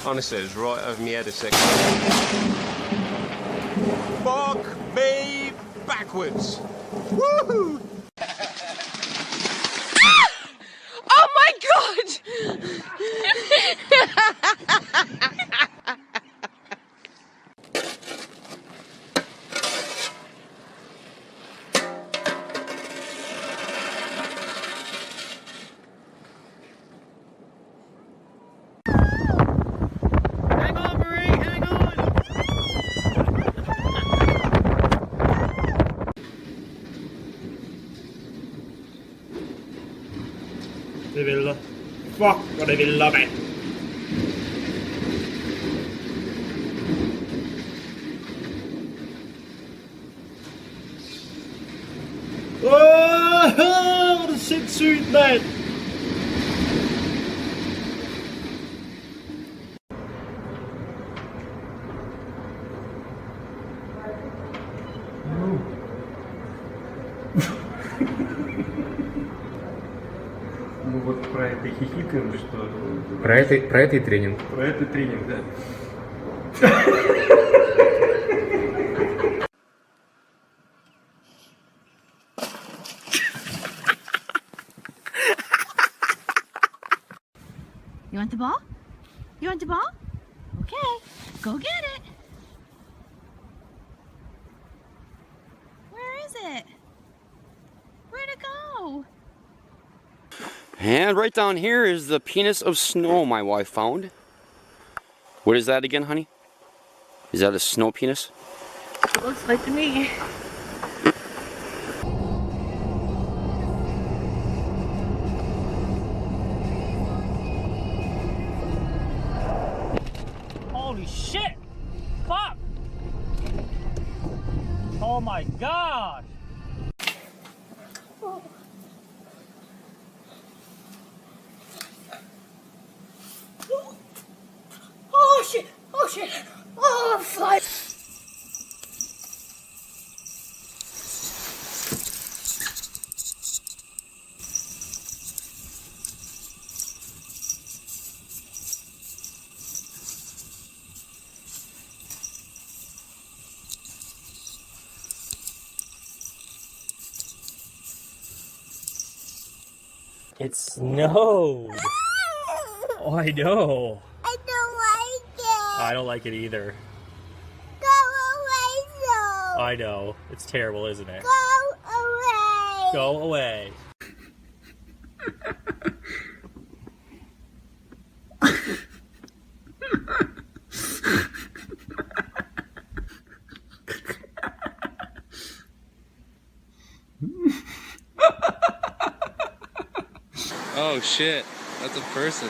Honestly, it's right over my head a second. Fuck me backwards. Woohoo! Oh my god! Det vælter. Fuck, hvor det vælter, mand. Hvor er det sindssygt, mand. Ну вот про это хихикаем, что... Про это и тренинг. Про это тренинг, да. You want the ball? You want the ball? Okay, go get it. Where is it? Where'd it go? And right down here is the penis of snow my wife found. What is that again, honey? Is that a snow penis? It looks like to me. Holy shit! Fuck! Oh my god! Oh shit! Oh shit! Oh, fly! It snowed! Oh, I know! I don't like it! I don't like it either. Go away, though! I know. It's terrible, isn't it? Go away! Go away. Oh shit, that's a person.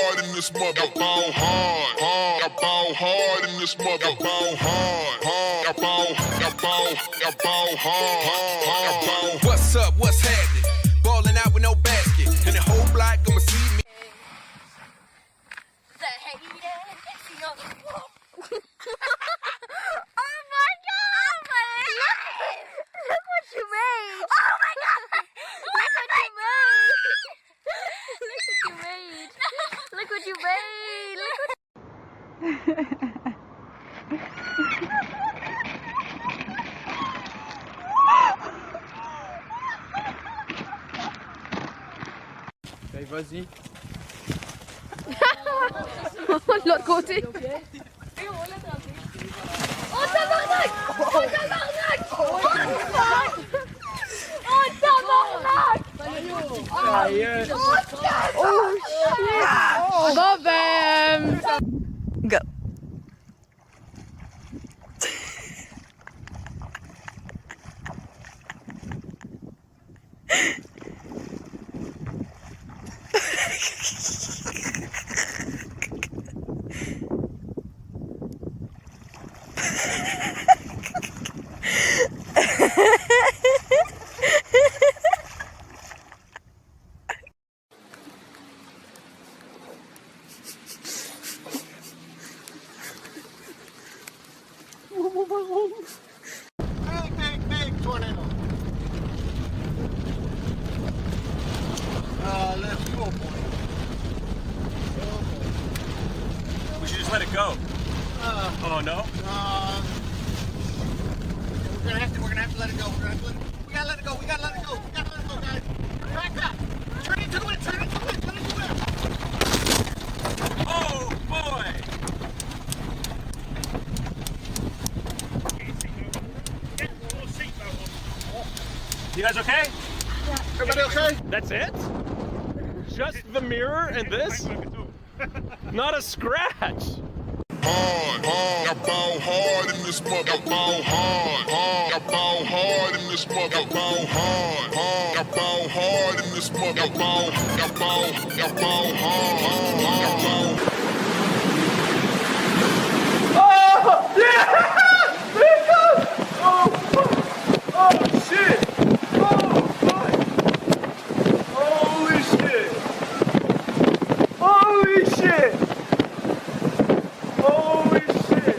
hard in this mother. I ball hard, hard. I ball hard in this mother. I ball hard, hard. I ball hard, hard. What's up? What's happening? Balling out with no basket, and the whole block gonna see me. Oh my god! Look what you made! Oh my god! Look what you made! Look what you made! Look what Okay, vas-y. De l'autre côté. Oh tabarnak! Oh tabarnak! Oh fuck! Oh tabarnak! Oh shit! Bon ben... Go. Big tornado. Let's go, boy. We should just let it go. Oh no? We're gonna have to let it go. We gotta let it go. We gotta let it go, guys. Back up. Turn into it. Turn into it. Oh boy! You guys okay? Everybody okay? That's it? Just the mirror and this? Not a scratch! Hard, hard. I ball hard in this mother. I ball hard, hard. I ball hard in this mother. I ball hard, hard. I ball hard in this mother. I ball hard, hard. Oh! Yeah! There it goes! Oh, fuck! Oh, shit! Oh, fuck! Holy shit! Holy shit! Holy shit!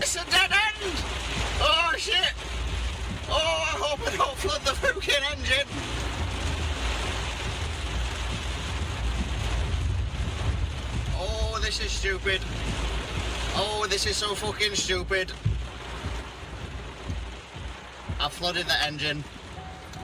It's a dead end! Oh shit! Oh, I hope I don't flood the fucking engine! Oh, this is stupid. Oh, this is so fucking stupid. I flooded the engine.